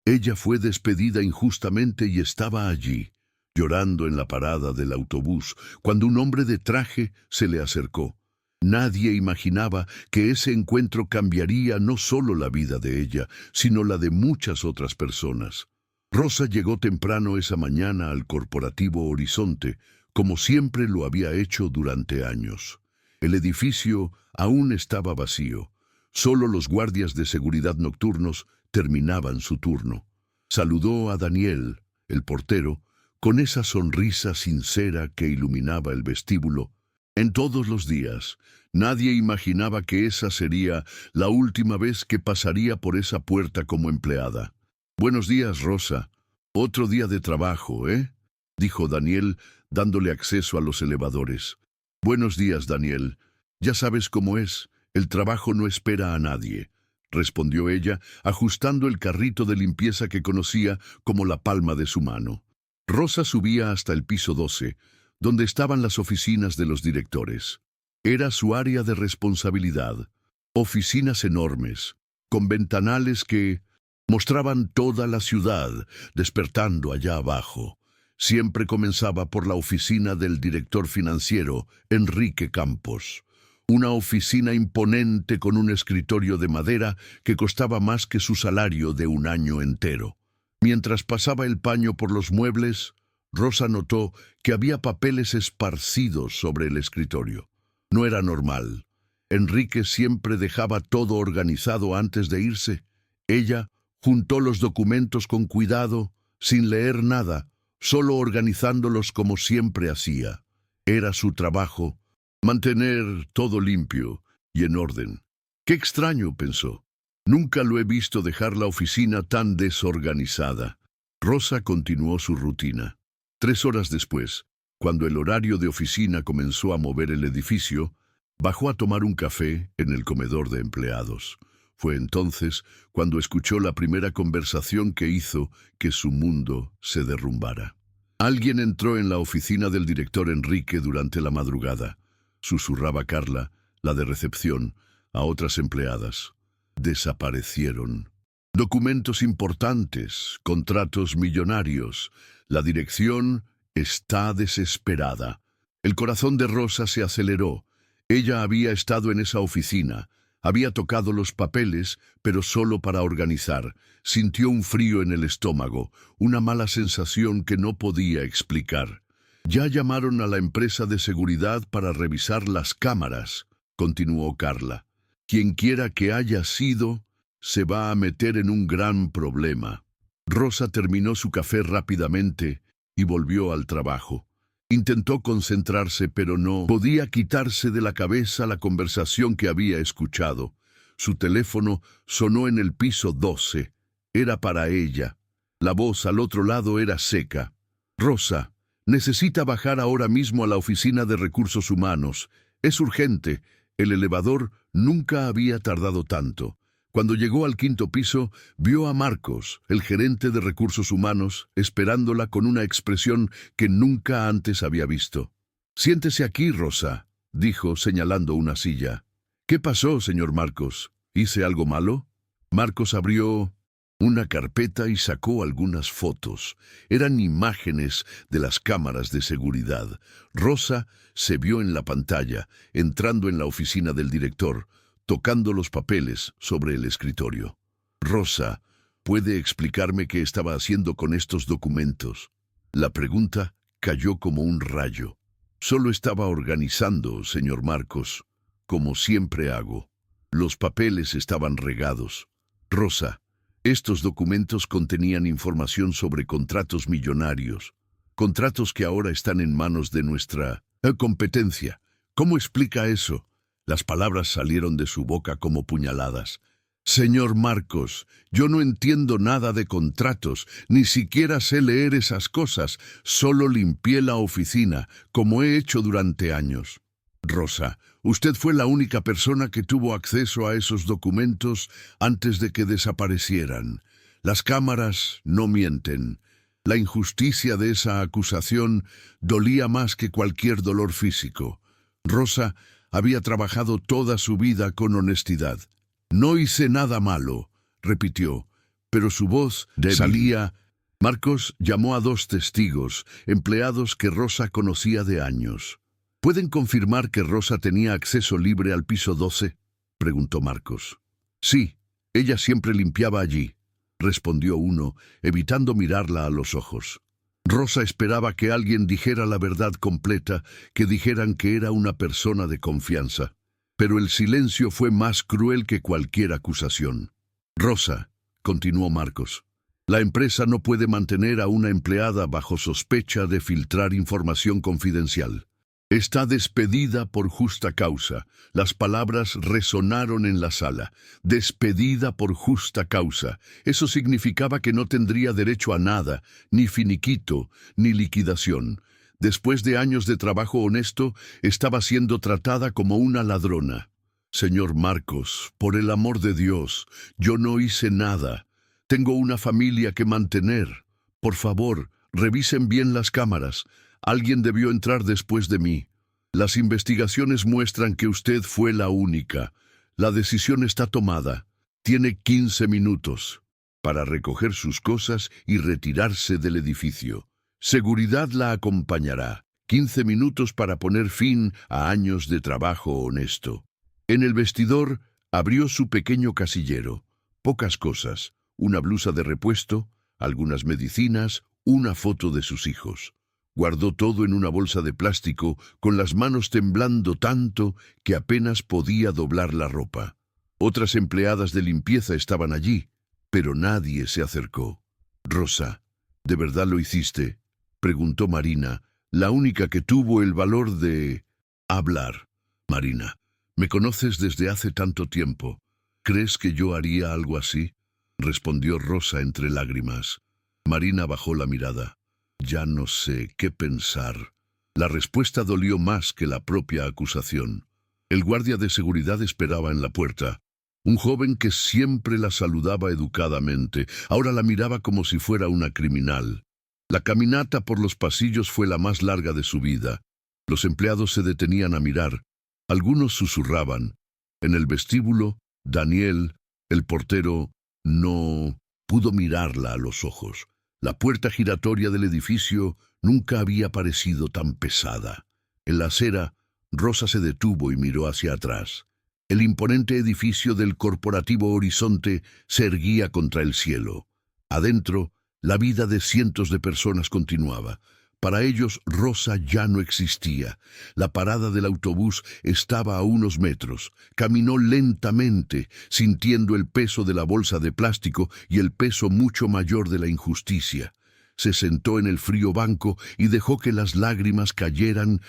Ella fue despedida injustamente y estaba allí, llorando en la parada del autobús, cuando un hombre de traje se le acercó. Nadie imaginaba que ese encuentro cambiaría no solo la vida de ella, sino la de muchas otras personas. Rosa llegó temprano esa mañana al corporativo Horizonte, como siempre lo había hecho durante años. El edificio aún estaba vacío. Solo los guardias de seguridad nocturnos terminaban su turno. Saludó a Daniel, el portero, con esa sonrisa sincera que iluminaba el vestíbulo. En todos los días, nadie imaginaba que esa sería la última vez que pasaría por esa puerta como empleada. «Buenos días, Rosa. Otro día de trabajo, ¿eh?», dijo Daniel, dándole acceso a los elevadores. «Buenos días, Daniel. Ya sabes cómo es. El trabajo no espera a nadie», respondió ella, ajustando el carrito de limpieza que conocía como la palma de su mano. Rosa subía hasta el piso 12, donde estaban las oficinas de los directores. Era su área de responsabilidad. Oficinas enormes, con ventanales que mostraban toda la ciudad, despertando allá abajo. Siempre comenzaba por la oficina del director financiero, Enrique Campos. Una oficina imponente con un escritorio de madera que costaba más que su salario de un año entero. Mientras pasaba el paño por los muebles, Rosa notó que había papeles esparcidos sobre el escritorio. No era normal. Enrique siempre dejaba todo organizado antes de irse. Ella juntó los documentos con cuidado, sin leer nada, solo organizándolos como siempre hacía. Era su trabajo, mantener todo limpio y en orden. «Qué extraño», pensó. «Nunca lo he visto dejar la oficina tan desorganizada». Rosa continuó su rutina. 3 horas después, cuando el horario de oficina comenzó a mover el edificio, bajó a tomar un café en el comedor de empleados. Fue entonces cuando escuchó la primera conversación que hizo que su mundo se derrumbara. Alguien entró en la oficina del director Enrique durante la madrugada. Susurraba Carla, la de recepción, a otras empleadas. Desaparecieron. Documentos importantes, contratos millonarios. La dirección está desesperada. El corazón de Rosa se aceleró. Ella había estado en esa oficina. Había tocado los papeles, pero solo para organizar. Sintió un frío en el estómago, una mala sensación que no podía explicar. «Ya llamaron a la empresa de seguridad para revisar las cámaras», continuó Carla. «Quien quiera que haya sido, se va a meter en un gran problema». Rosa terminó su café rápidamente y volvió al trabajo. Intentó concentrarse, pero no podía quitarse de la cabeza la conversación que había escuchado. Su teléfono sonó en el piso 12. Era para ella. La voz al otro lado era seca. «Rosa, necesita bajar ahora mismo a la oficina de recursos humanos. Es urgente». El elevador nunca había tardado tanto. Cuando llegó al 5º piso, vio a Marcos, el gerente de recursos humanos, esperándola con una expresión que nunca antes había visto. «Siéntese aquí, Rosa», dijo, señalando una silla. «¿Qué pasó, señor Marcos? ¿Hice algo malo?» Marcos abrió una carpeta y sacó algunas fotos. Eran imágenes de las cámaras de seguridad. Rosa se vio en la pantalla, entrando en la oficina del director, tocando los papeles sobre el escritorio. «Rosa, ¿puede explicarme qué estaba haciendo con estos documentos?» La pregunta cayó como un rayo. «Solo estaba organizando, señor Marcos, como siempre hago». Los papeles estaban regados. «Rosa, estos documentos contenían información sobre contratos millonarios, contratos que ahora están en manos de nuestra competencia. ¿Cómo explica eso?» Las palabras salieron de su boca como puñaladas. «Señor Marcos, yo no entiendo nada de contratos, ni siquiera sé leer esas cosas. Solo limpié la oficina, como he hecho durante años». «Rosa, usted fue la única persona que tuvo acceso a esos documentos antes de que desaparecieran. Las cámaras no mienten. La injusticia de esa acusación dolía más que cualquier dolor físico. Rosa había trabajado toda su vida con honestidad. «No hice nada malo», repitió, pero su voz salía. Marcos llamó a 2 testigos, empleados que Rosa conocía de años. ¿Pueden confirmar que Rosa tenía acceso libre al piso 12? Preguntó Marcos. Sí, ella siempre limpiaba allí, respondió uno, evitando mirarla a los ojos. Rosa esperaba que alguien dijera la verdad completa, que dijeran que era una persona de confianza. Pero el silencio fue más cruel que cualquier acusación. Rosa, continuó Marcos, la empresa no puede mantener a una empleada bajo sospecha de filtrar información confidencial. Está despedida por justa causa. Las palabras resonaron en la sala. Despedida por justa causa. Eso significaba que no tendría derecho a nada, ni finiquito, ni liquidación. Después de años de trabajo honesto, estaba siendo tratada como una ladrona. Señor Marcos, por el amor de Dios, yo no hice nada. Tengo una familia que mantener. Por favor, revisen bien las cámaras. Alguien debió entrar después de mí. Las investigaciones muestran que usted fue la única. La decisión está tomada. Tiene 15 minutos para recoger sus cosas y retirarse del edificio. Seguridad la acompañará. 15 minutos para poner fin a años de trabajo honesto. En el vestidor abrió su pequeño casillero. Pocas cosas. Una blusa de repuesto, algunas medicinas, una foto de sus hijos. Guardó todo en una bolsa de plástico, con las manos temblando tanto que apenas podía doblar la ropa. Otras empleadas de limpieza estaban allí, pero nadie se acercó. «Rosa, ¿de verdad lo hiciste?», preguntó Marina, la única que tuvo el valor de hablar. «Marina, me conoces desde hace tanto tiempo. ¿Crees que yo haría algo así?», respondió Rosa entre lágrimas. Marina bajó la mirada. «Ya no sé qué pensar». La respuesta dolió más que la propia acusación. El guardia de seguridad esperaba en la puerta. Un joven que siempre la saludaba educadamente, ahora la miraba como si fuera una criminal. La caminata por los pasillos fue la más larga de su vida. Los empleados se detenían a mirar. Algunos susurraban. En el vestíbulo, Daniel, el portero, no pudo mirarla a los ojos. La puerta giratoria del edificio nunca había parecido tan pesada. En la acera, Rosa se detuvo y miró hacia atrás. El imponente edificio del corporativo Horizonte se erguía contra el cielo. Adentro, la vida de cientos de personas continuaba. Para ellos, Rosa ya no existía. La parada del autobús estaba a unos metros. Caminó lentamente, sintiendo el peso de la bolsa de plástico y el peso mucho mayor de la injusticia. Se sentó en el frío banco y dejó que las lágrimas cayeran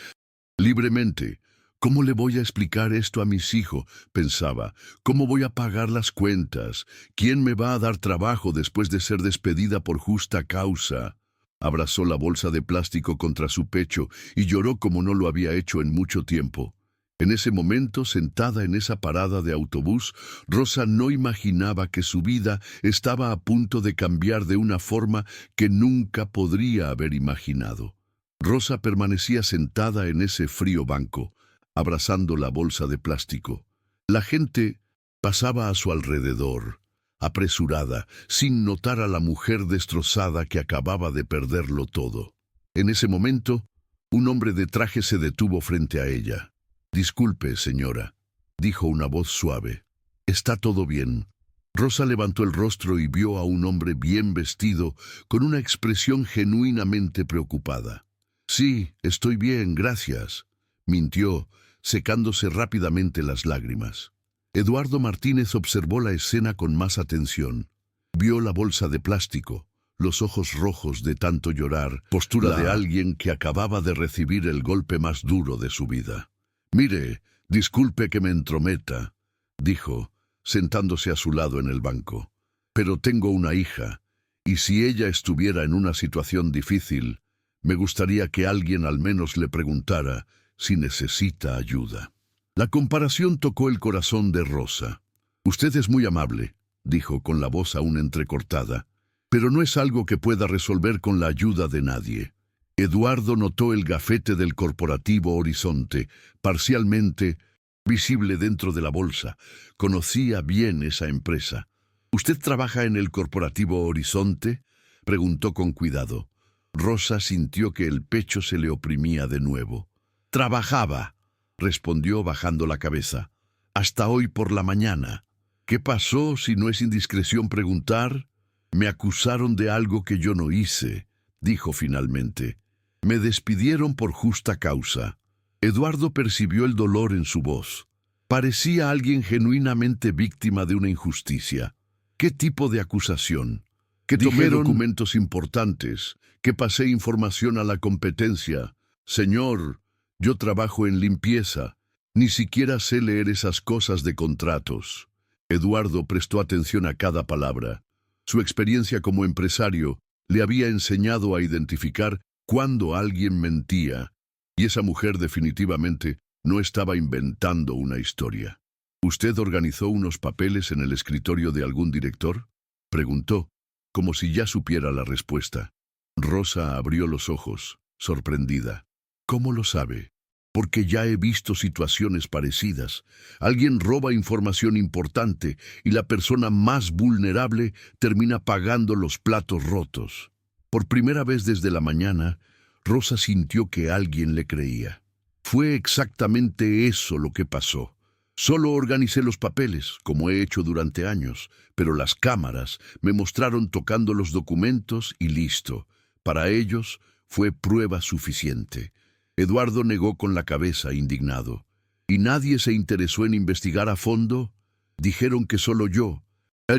libremente. «¿Cómo le voy a explicar esto a mis hijos?», pensaba. «¿Cómo voy a pagar las cuentas? ¿Quién me va a dar trabajo después de ser despedida por justa causa?». Abrazó la bolsa de plástico contra su pecho y lloró como no lo había hecho en mucho tiempo. En ese momento, sentada en esa parada de autobús, Rosa no imaginaba que su vida estaba a punto de cambiar de una forma que nunca podría haber imaginado. Rosa permanecía sentada en ese frío banco, abrazando la bolsa de plástico. La gente pasaba a su alrededor, apresurada, sin notar a la mujer destrozada que acababa de perderlo todo. En ese momento, un hombre de traje se detuvo frente a ella. «Disculpe, señora», dijo una voz suave. «¿Está todo bien?». Rosa levantó el rostro y vio a un hombre bien vestido, con una expresión genuinamente preocupada. «Sí, estoy bien, gracias», mintió, secándose rápidamente las lágrimas. Eduardo Martínez observó la escena con más atención. Vio la bolsa de plástico, los ojos rojos de tanto llorar, postura de alguien que acababa de recibir el golpe más duro de su vida. «Mire, disculpe que me entrometa», dijo, sentándose a su lado en el banco. «Pero tengo una hija, y si ella estuviera en una situación difícil, me gustaría que alguien al menos le preguntara si necesita ayuda». La comparación tocó el corazón de Rosa. «Usted es muy amable», dijo con la voz aún entrecortada, «pero no es algo que pueda resolver con la ayuda de nadie». Eduardo notó el gafete del corporativo Horizonte, parcialmente visible dentro de la bolsa. Conocía bien esa empresa. ¿Usted trabaja en el corporativo Horizonte?, preguntó con cuidado. Rosa sintió que el pecho se le oprimía de nuevo. Trabajaba, respondió bajando la cabeza. Hasta hoy por la mañana. ¿Qué pasó, si no es indiscreción preguntar? Me acusaron de algo que yo no hice, dijo finalmente. Me despidieron por justa causa. Eduardo percibió el dolor en su voz. Parecía alguien genuinamente víctima de una injusticia. ¿Qué tipo de acusación? Que tomé documentos importantes, que pasé información a la competencia. Señor, yo trabajo en limpieza. Ni siquiera sé leer esas cosas de contratos. Eduardo prestó atención a cada palabra. Su experiencia como empresario le había enseñado a identificar cuando alguien mentía, y esa mujer definitivamente no estaba inventando una historia. ¿Usted organizó unos papeles en el escritorio de algún director?, preguntó, como si ya supiera la respuesta. Rosa abrió los ojos, sorprendida. ¿Cómo lo sabe? Porque ya he visto situaciones parecidas. Alguien roba información importante y la persona más vulnerable termina pagando los platos rotos. Por primera vez desde la mañana, Rosa sintió que alguien le creía. Fue exactamente eso lo que pasó. Solo organicé los papeles, como he hecho durante años, pero las cámaras me mostraron tocando los documentos y listo. Para ellos fue prueba suficiente. Eduardo negó con la cabeza, indignado. ¿Y nadie se interesó en investigar a fondo? Dijeron que solo yo.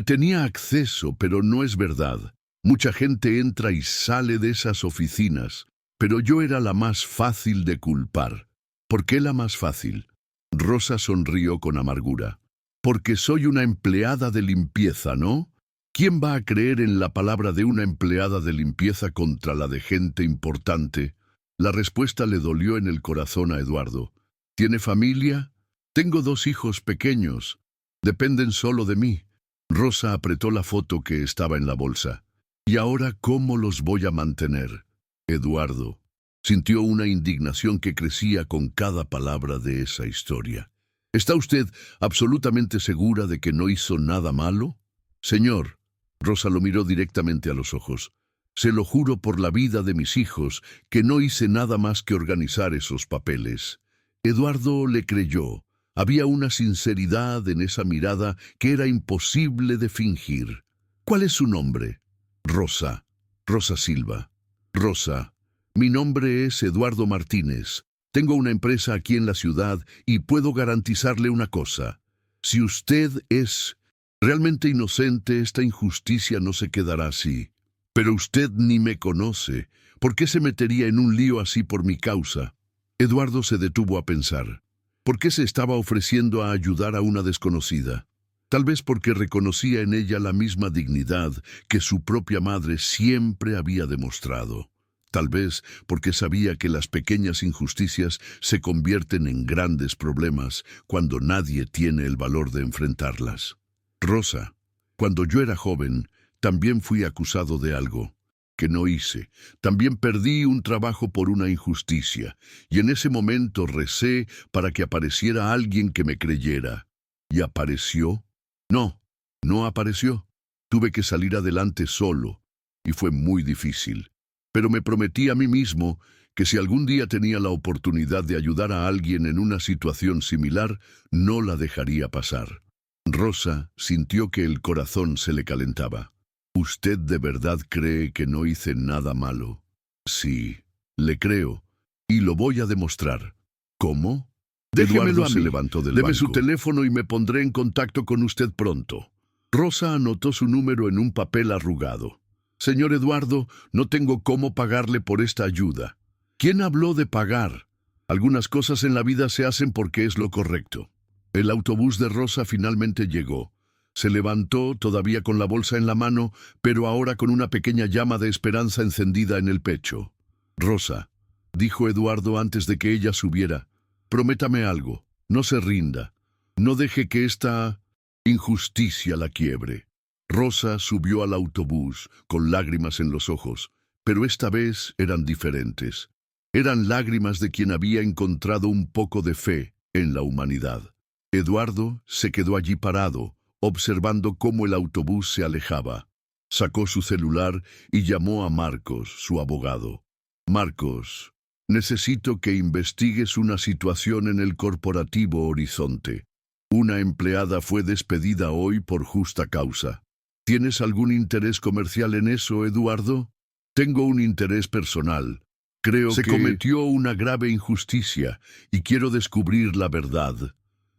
Tenía acceso, pero no es verdad. Mucha gente entra y sale de esas oficinas, pero yo era la más fácil de culpar. ¿Por qué la más fácil? Rosa sonrió con amargura. Porque soy una empleada de limpieza, ¿no? ¿Quién va a creer en la palabra de una empleada de limpieza contra la de gente importante? La respuesta le dolió en el corazón a Eduardo. ¿Tiene familia? Tengo 2 hijos pequeños. Dependen solo de mí. Rosa apretó la foto que estaba en la bolsa. ¿Y ahora cómo los voy a mantener? Eduardo sintió una indignación que crecía con cada palabra de esa historia. ¿Está usted absolutamente segura de que no hizo nada malo? Señor, Rosa lo miró directamente a los ojos. Se lo juro por la vida de mis hijos que no hice nada más que organizar esos papeles. Eduardo le creyó. Había una sinceridad en esa mirada que era imposible de fingir. ¿Cuál es su nombre? Rosa. Rosa Silva. Rosa, mi nombre es Eduardo Martínez. Tengo una empresa aquí en la ciudad y puedo garantizarle una cosa. Si usted es realmente inocente, esta injusticia no se quedará así. Pero usted ni me conoce. ¿Por qué se metería en un lío así por mi causa? Eduardo se detuvo a pensar. ¿Por qué se estaba ofreciendo a ayudar a una desconocida? Tal vez porque reconocía en ella la misma dignidad que su propia madre siempre había demostrado. Tal vez porque sabía que las pequeñas injusticias se convierten en grandes problemas cuando nadie tiene el valor de enfrentarlas. Rosa, cuando yo era joven, también fui acusado de algo que no hice. También perdí un trabajo por una injusticia, y en ese momento recé para que apareciera alguien que me creyera. ¿Y apareció? No, no apareció. Tuve que salir adelante solo, y fue muy difícil. Pero me prometí a mí mismo que si algún día tenía la oportunidad de ayudar a alguien en una situación similar, no la dejaría pasar. Rosa sintió que el corazón se le calentaba. ¿Usted de verdad cree que no hice nada malo? Sí, le creo, y lo voy a demostrar. ¿Cómo? Eduardo se levantó del banco. Deme su teléfono y me pondré en contacto con usted pronto. Rosa anotó su número en un papel arrugado. Señor Eduardo, no tengo cómo pagarle por esta ayuda. ¿Quién habló de pagar? Algunas cosas en la vida se hacen porque es lo correcto. El autobús de Rosa finalmente llegó. Se levantó, todavía con la bolsa en la mano, pero ahora con una pequeña llama de esperanza encendida en el pecho. Rosa, dijo Eduardo antes de que ella subiera, prométame algo, no se rinda, no deje que esta injusticia la quiebre. Rosa subió al autobús con lágrimas en los ojos, pero esta vez eran diferentes. Eran lágrimas de quien había encontrado un poco de fe en la humanidad. Eduardo se quedó allí parado, observando cómo el autobús se alejaba. Sacó su celular y llamó a Marcos, su abogado. Marcos, necesito que investigues una situación en el corporativo Horizonte. Una empleada fue despedida hoy por justa causa. ¿Tienes algún interés comercial en eso, Eduardo? Tengo un interés personal. Creo que se cometió una grave injusticia y quiero descubrir la verdad.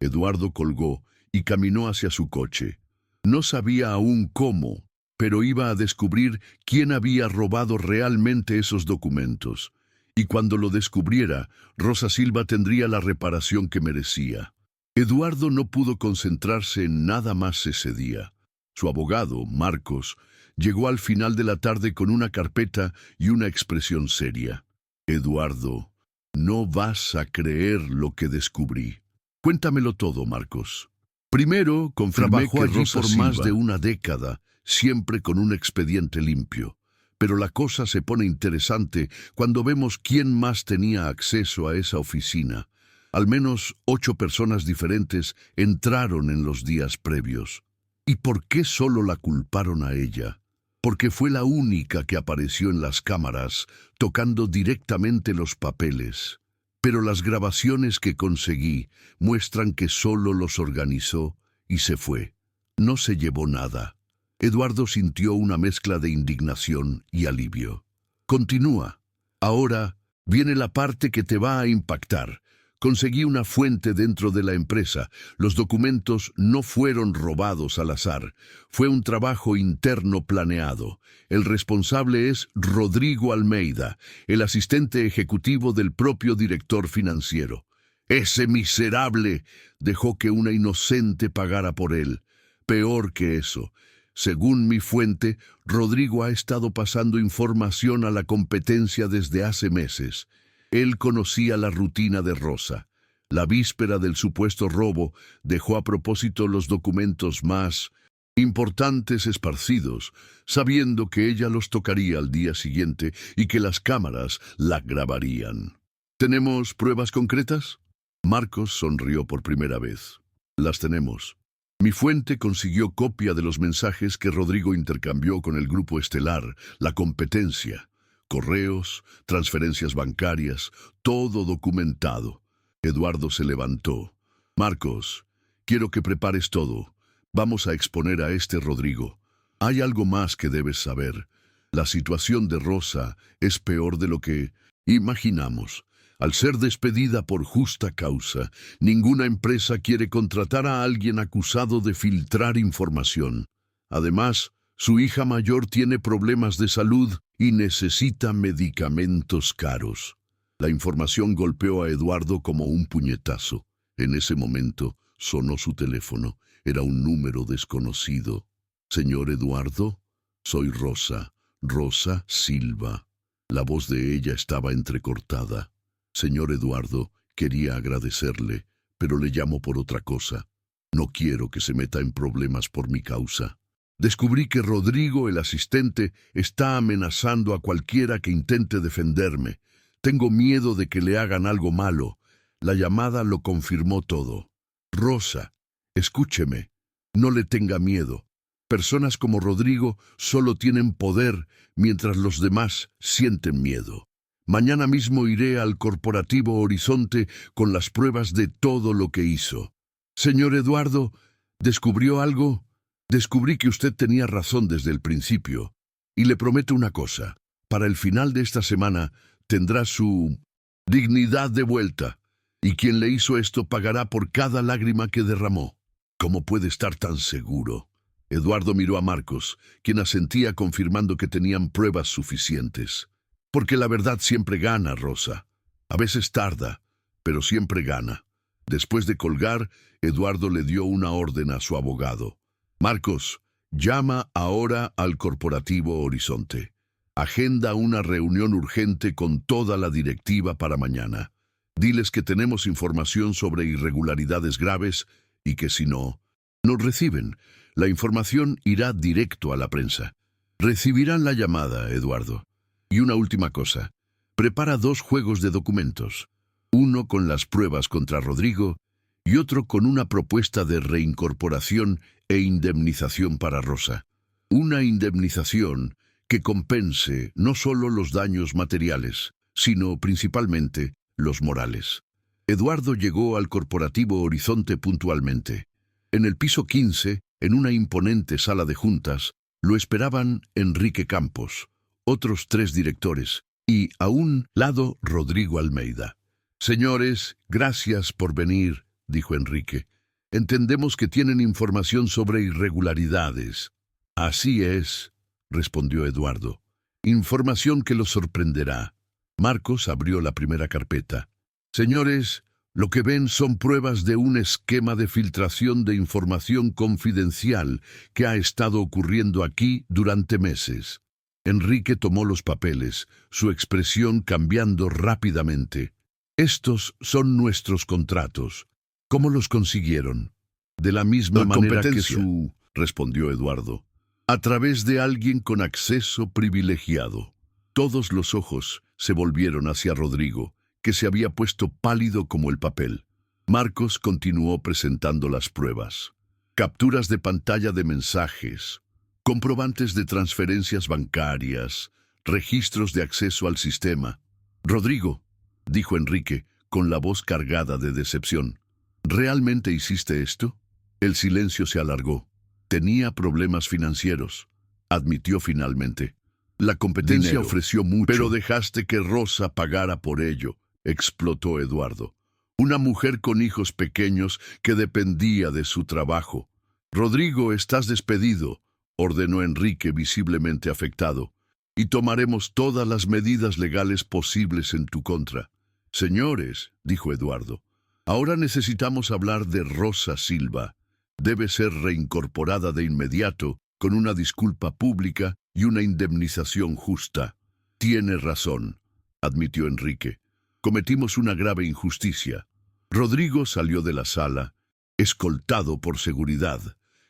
Eduardo colgó y caminó hacia su coche. No sabía aún cómo, pero iba a descubrir quién había robado realmente esos documentos. Y cuando lo descubriera, Rosa Silva tendría la reparación que merecía. Eduardo no pudo concentrarse en nada más ese día. Su abogado, Marcos, llegó al final de la tarde con una carpeta y una expresión seria. Eduardo, no vas a creer lo que descubrí. Cuéntamelo todo, Marcos. Primero, confirmé que allí por más de una década, siempre con un expediente limpio. Pero la cosa se pone interesante cuando vemos quién más tenía acceso a esa oficina. Al menos 8 personas diferentes entraron en los días previos. ¿Y por qué solo la culparon a ella? Porque fue la única que apareció en las cámaras, tocando directamente los papeles. Pero las grabaciones que conseguí muestran que solo los organizó y se fue. No se llevó nada. Eduardo sintió una mezcla de indignación y alivio. Continúa. Ahora viene la parte que te va a impactar. Conseguí una fuente dentro de la empresa. Los documentos no fueron robados al azar. Fue un trabajo interno planeado. El responsable es Rodrigo Almeida, el asistente ejecutivo del propio director financiero. Ese miserable dejó que una inocente pagara por él. Peor que eso. Según mi fuente, Rodrigo ha estado pasando información a la competencia desde hace meses. Él conocía la rutina de Rosa. La víspera del supuesto robo, dejó a propósito los documentos más importantes esparcidos, sabiendo que ella los tocaría al día siguiente y que las cámaras la grabarían. ¿Tenemos pruebas concretas? Marcos sonrió por primera vez. Las tenemos. Mi fuente consiguió copia de los mensajes que Rodrigo intercambió con el grupo estelar, la competencia. Correos, transferencias bancarias, todo documentado. Eduardo se levantó. Marcos, quiero que prepares todo. Vamos a exponer a este Rodrigo. Hay algo más que debes saber. La situación de Rosa es peor de lo que imaginamos. Al ser despedida por justa causa, ninguna empresa quiere contratar a alguien acusado de filtrar información. Además, su hija mayor tiene problemas de salud y necesita medicamentos caros. La información golpeó a Eduardo como un puñetazo. En ese momento sonó su teléfono. Era un número desconocido. «Señor Eduardo, soy Rosa, Rosa Silva». La voz de ella estaba entrecortada. «Señor Eduardo, quería agradecerle, pero le llamo por otra cosa. No quiero que se meta en problemas por mi causa. Descubrí que Rodrigo, el asistente, está amenazando a cualquiera que intente defenderme. Tengo miedo de que le hagan algo malo». La llamada lo confirmó todo. «Rosa, escúcheme, no le tenga miedo. Personas como Rodrigo solo tienen poder mientras los demás sienten miedo. Mañana mismo iré al Corporativo Horizonte con las pruebas de todo lo que hizo. Señor Eduardo, ¿descubrió algo? Descubrí que usted tenía razón desde el principio. Y le prometo una cosa. Para el final de esta semana tendrá su dignidad de vuelta. Y quien le hizo esto pagará por cada lágrima que derramó». «¿Cómo puede estar tan seguro?». Eduardo miró a Marcos, quien asentía confirmando que tenían pruebas suficientes. «Porque la verdad siempre gana, Rosa. A veces tarda, pero siempre gana». Después de colgar, Eduardo le dio una orden a su abogado. «Marcos, llama ahora al Corporativo Horizonte. Agenda una reunión urgente con toda la directiva para mañana. Diles que tenemos información sobre irregularidades graves y que si no, nos reciben. La información irá directo a la prensa. Recibirán la llamada, Eduardo. Y una última cosa. Prepara 2 juegos de documentos. Uno con las pruebas contra Rodrigo y otro con una propuesta de reincorporación e indemnización para Rosa. Una indemnización que compense no solo los daños materiales, sino principalmente los morales. Eduardo llegó al corporativo Horizonte puntualmente. En el piso 15, en una imponente sala de juntas, lo esperaban Enrique Campos, otros 3 directores, y a un lado Rodrigo Almeida. «Señores, gracias por venir», dijo Enrique. «Entendemos que tienen información sobre irregularidades». «Así es», respondió Eduardo. «Información que los sorprenderá». Marcos abrió la primera carpeta. «Señores, lo que ven son pruebas de un esquema de filtración de información confidencial que ha estado ocurriendo aquí durante meses». Enrique tomó los papeles, su expresión cambiando rápidamente. «Estos son nuestros contratos. ¿Cómo los consiguieron?» «De la misma manera que su...», respondió Eduardo. «A través de alguien con acceso privilegiado». Todos los ojos se volvieron hacia Rodrigo, que se había puesto pálido como el papel. Marcos continuó presentando las pruebas. Capturas de pantalla de mensajes, comprobantes de transferencias bancarias, registros de acceso al sistema. «Rodrigo», dijo Enrique, con la voz cargada de decepción, «¿realmente hiciste esto?» El silencio se alargó. «Tenía problemas financieros», admitió finalmente. «La competencia ofreció mucho, pero dejaste que Rosa pagara por ello», explotó Eduardo. «Una mujer con hijos pequeños que dependía de su trabajo». «Rodrigo, estás despedido», ordenó Enrique visiblemente afectado, «y tomaremos todas las medidas legales posibles en tu contra». «Señores», dijo Eduardo, «ahora necesitamos hablar de Rosa Silva. Debe ser reincorporada de inmediato, con una disculpa pública y una indemnización justa». «Tiene razón», admitió Enrique. «Cometimos una grave injusticia». Rodrigo salió de la sala, escoltado por seguridad,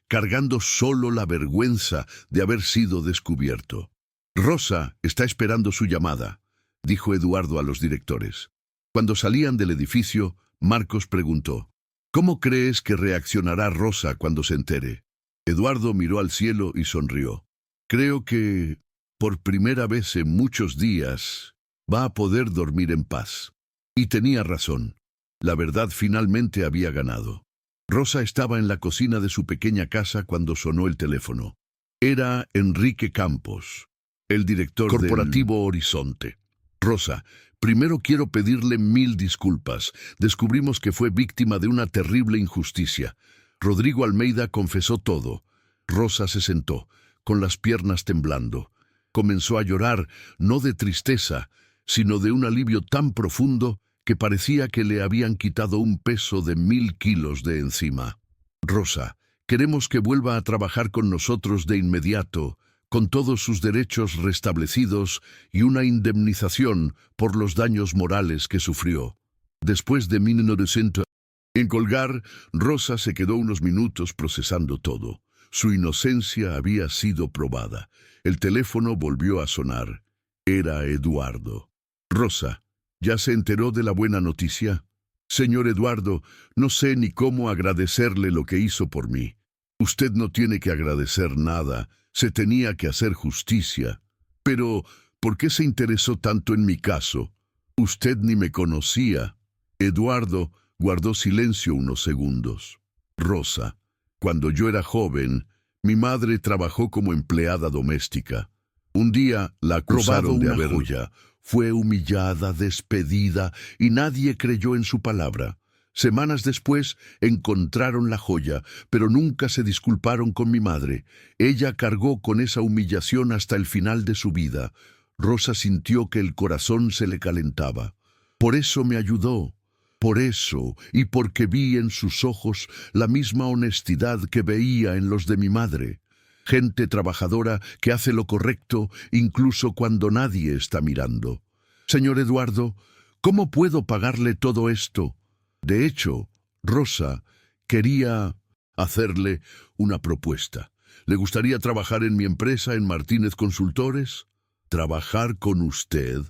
cargando solo la vergüenza de haber sido descubierto. «Rosa está esperando su llamada», dijo Eduardo a los directores. Cuando salían del edificio, Marcos preguntó, «¿Cómo crees que reaccionará Rosa cuando se entere?» Eduardo miró al cielo y sonrió. «Creo que, por primera vez en muchos días, va a poder dormir en paz». Y tenía razón. La verdad finalmente había ganado. Rosa estaba en la cocina de su pequeña casa cuando sonó el teléfono. Era Enrique Campos, el director corporativo Horizonte. «Rosa, primero quiero pedirle 1000 disculpas. Descubrimos que fue víctima de una terrible injusticia. Rodrigo Almeida confesó todo». Rosa se sentó, con las piernas temblando. Comenzó a llorar, no de tristeza, sino de un alivio tan profundo que parecía que le habían quitado un peso de 1000 kilos de encima. «Rosa, queremos que vuelva a trabajar con nosotros de inmediato, con todos sus derechos restablecidos y una indemnización por los daños morales que sufrió». Después de 1900 en colgar, Rosa se quedó unos minutos procesando todo. Su inocencia había sido probada. El teléfono volvió a sonar. Era Eduardo. «Rosa, ¿ya se enteró de la buena noticia?» «Señor Eduardo, no sé ni cómo agradecerle lo que hizo por mí». «Usted no tiene que agradecer nada. Se tenía que hacer justicia». «Pero, ¿por qué se interesó tanto en mi caso? Usted ni me conocía». Eduardo guardó silencio unos segundos. «Rosa, cuando yo era joven, mi madre trabajó como empleada doméstica. Un día la acusaron de haber joya. Fue humillada, despedida, y nadie creyó en su palabra. Semanas después encontraron la joya, pero nunca se disculparon con mi madre. Ella cargó con esa humillación hasta el final de su vida». Rosa sintió que el corazón se le calentaba. «Por eso me ayudó. Por eso, y porque vi en sus ojos la misma honestidad que veía en los de mi madre. Gente trabajadora que hace lo correcto incluso cuando nadie está mirando. Señor Eduardo, ¿cómo puedo pagarle todo esto?» De hecho, Rosa quería hacerle una propuesta. «¿Le gustaría trabajar en mi empresa en Martínez Consultores?» «¿Trabajar con usted?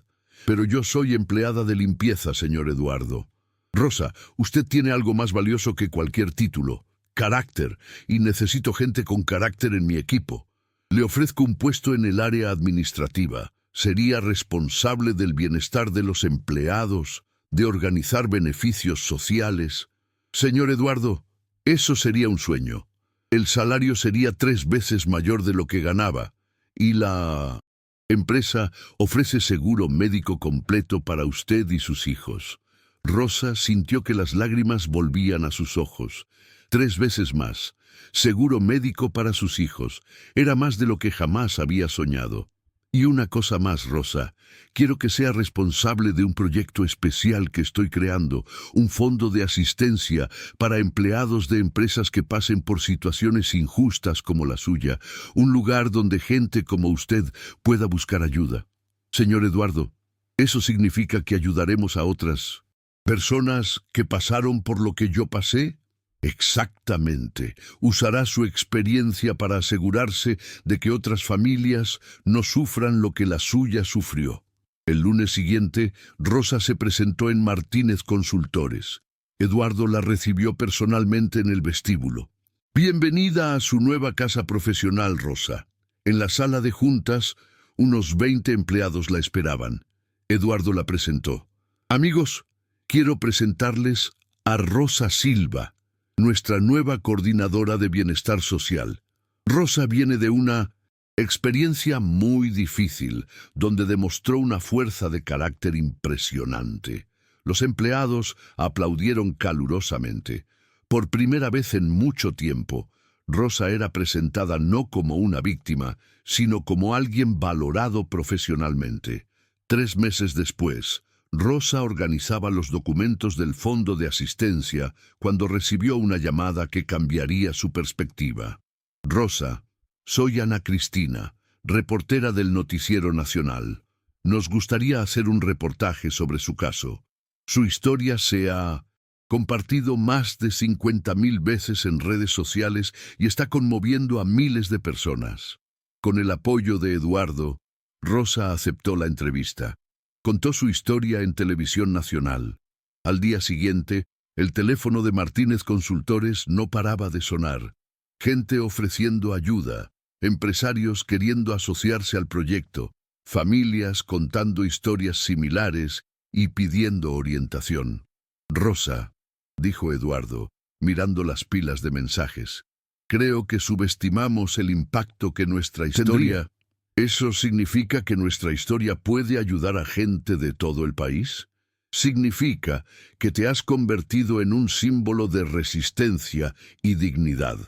Pero yo soy empleada de limpieza, señor Eduardo». Rosa, usted tiene algo más valioso que cualquier título, carácter, y necesito gente con carácter en mi equipo. Le ofrezco un puesto en el área administrativa. Sería responsable del bienestar de los empleados, de organizar beneficios sociales. Señor Eduardo, eso sería un sueño. El salario sería 3 veces mayor de lo que ganaba, y la empresa ofrece seguro médico completo para usted y sus hijos. Rosa sintió que las lágrimas volvían a sus ojos. 3 veces más. Seguro médico para sus hijos. Era más de lo que jamás había soñado. Y una cosa más, Rosa. Quiero que sea responsable de un proyecto especial que estoy creando, un fondo de asistencia para empleados de empresas que pasen por situaciones injustas como la suya, un lugar donde gente como usted pueda buscar ayuda. Señor Eduardo, eso significa que ayudaremos a otras personas que pasaron por lo que yo pasé. Exactamente. Usará su experiencia para asegurarse de que otras familias no sufran lo que la suya sufrió. El lunes siguiente, Rosa se presentó en Martínez Consultores. Eduardo la recibió personalmente en el vestíbulo. Bienvenida a su nueva casa profesional, Rosa. En la sala de juntas, unos 20 empleados la esperaban. Eduardo la presentó. Amigos, quiero presentarles a Rosa Silva, nuestra nueva coordinadora de bienestar social. Rosa viene de una experiencia muy difícil, donde demostró una fuerza de carácter impresionante. Los empleados aplaudieron calurosamente. Por primera vez en mucho tiempo, Rosa era presentada no como una víctima, sino como alguien valorado profesionalmente. 3 meses después, Rosa organizaba los documentos del Fondo de Asistencia cuando recibió una llamada que cambiaría su perspectiva. Rosa, soy Ana Cristina, reportera del Noticiero Nacional. Nos gustaría hacer un reportaje sobre su caso. Su historia se ha compartido más de 50.000 veces en redes sociales y está conmoviendo a miles de personas. Con el apoyo de Eduardo, Rosa aceptó la entrevista. Contó su historia en Televisión Nacional. Al día siguiente, el teléfono de Martínez Consultores no paraba de sonar. Gente ofreciendo ayuda, empresarios queriendo asociarse al proyecto, familias contando historias similares y pidiendo orientación. Rosa, dijo Eduardo, mirando las pilas de mensajes, creo que subestimamos el impacto que nuestra historia... ¿Eso significa que nuestra historia puede ayudar a gente de todo el país? Significa que te has convertido en un símbolo de resistencia y dignidad.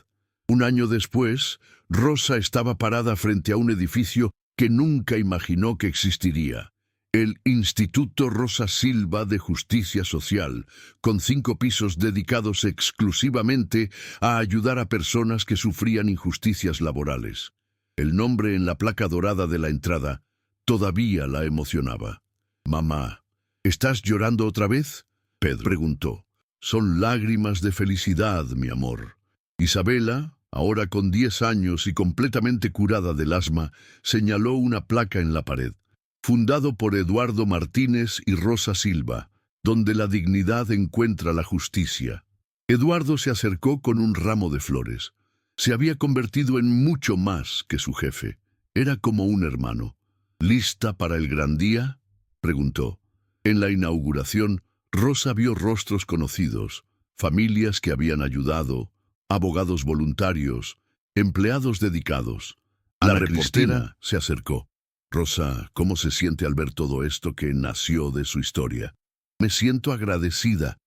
Un año después, Rosa estaba parada frente a un edificio que nunca imaginó que existiría. El Instituto Rosa Silva de Justicia Social, con 5 pisos dedicados exclusivamente a ayudar a personas que sufrían injusticias laborales. El nombre en la placa dorada de la entrada todavía la emocionaba. «Mamá, ¿estás llorando otra vez?», Pedro preguntó. «Son lágrimas de felicidad, mi amor». Isabela, ahora con 10 años y completamente curada del asma, señaló una placa en la pared. Fundado por Eduardo Martínez y Rosa Silva, donde la dignidad encuentra la justicia. Eduardo se acercó con un ramo de flores. Se había convertido en mucho más que su jefe. Era como un hermano. «¿Lista para el gran día?», preguntó. En la inauguración, Rosa vio rostros conocidos, familias que habían ayudado, abogados voluntarios, empleados dedicados. La reportera se acercó. «Rosa, ¿cómo se siente al ver todo esto que nació de su historia?». «Me siento agradecida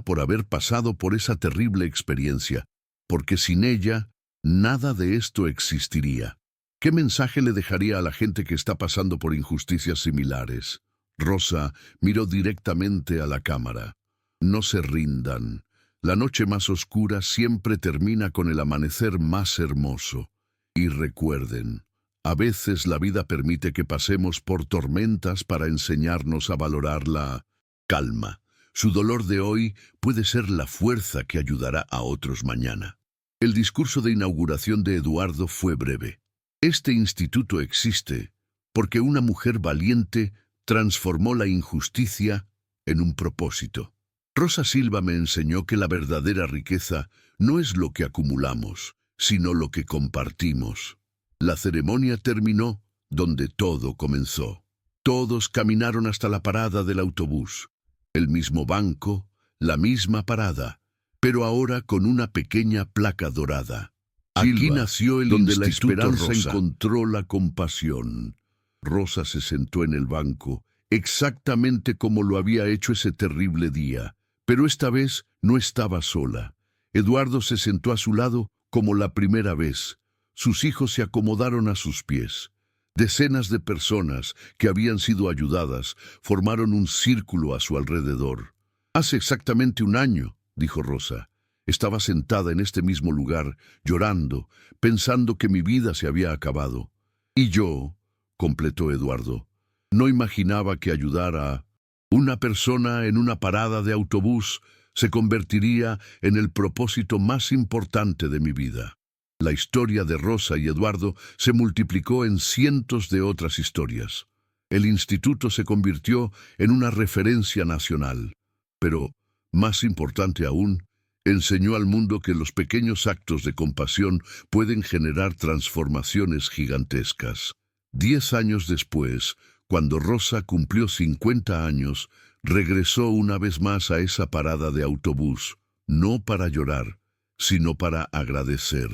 por haber pasado por esa terrible experiencia, porque sin ella, nada de esto existiría». ¿Qué mensaje le dejaría a la gente que está pasando por injusticias similares? Rosa miró directamente a la cámara. «No se rindan. La noche más oscura siempre termina con el amanecer más hermoso. Y recuerden, a veces la vida permite que pasemos por tormentas para enseñarnos a valorar la calma. Su dolor de hoy puede ser la fuerza que ayudará a otros mañana». El discurso de inauguración de Eduardo fue breve. Este instituto existe porque una mujer valiente transformó la injusticia en un propósito. Rosa Silva me enseñó que la verdadera riqueza no es lo que acumulamos, sino lo que compartimos. La ceremonia terminó donde todo comenzó. Todos caminaron hasta la parada del autobús. El mismo banco, la misma parada, pero ahora con una pequeña placa dorada. Aquí nació el donde la esperanza encontró la compasión. Rosa se sentó en el banco, exactamente como lo había hecho ese terrible día. Pero esta vez no estaba sola. Eduardo se sentó a su lado como la primera vez. Sus hijos se acomodaron a sus pies. Decenas de personas que habían sido ayudadas formaron un círculo a su alrededor. Hace exactamente un año, dijo Rosa, estaba sentada en este mismo lugar, llorando, pensando que mi vida se había acabado. Y yo, completó Eduardo, no imaginaba que ayudar a una persona en una parada de autobús se convertiría en el propósito más importante de mi vida. La historia de Rosa y Eduardo se multiplicó en cientos de otras historias. El instituto se convirtió en una referencia nacional. Pero, más importante aún, enseñó al mundo que los pequeños actos de compasión pueden generar transformaciones gigantescas. 10 años después, cuando Rosa cumplió 50 años, regresó una vez más a esa parada de autobús, no para llorar, sino para agradecer.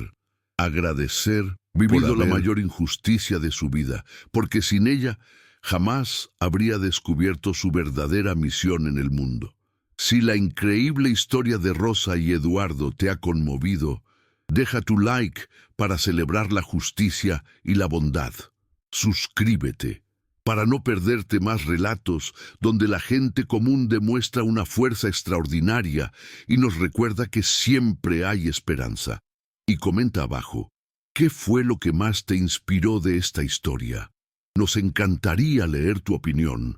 Agradecer vivido la mayor injusticia de su vida, porque sin ella jamás habría descubierto su verdadera misión en el mundo. Si la increíble historia de Rosa y Eduardo te ha conmovido, deja tu like para celebrar la justicia y la bondad. Suscríbete para no perderte más relatos donde la gente común demuestra una fuerza extraordinaria y nos recuerda que siempre hay esperanza. Y comenta abajo, ¿qué fue lo que más te inspiró de esta historia? Nos encantaría leer tu opinión.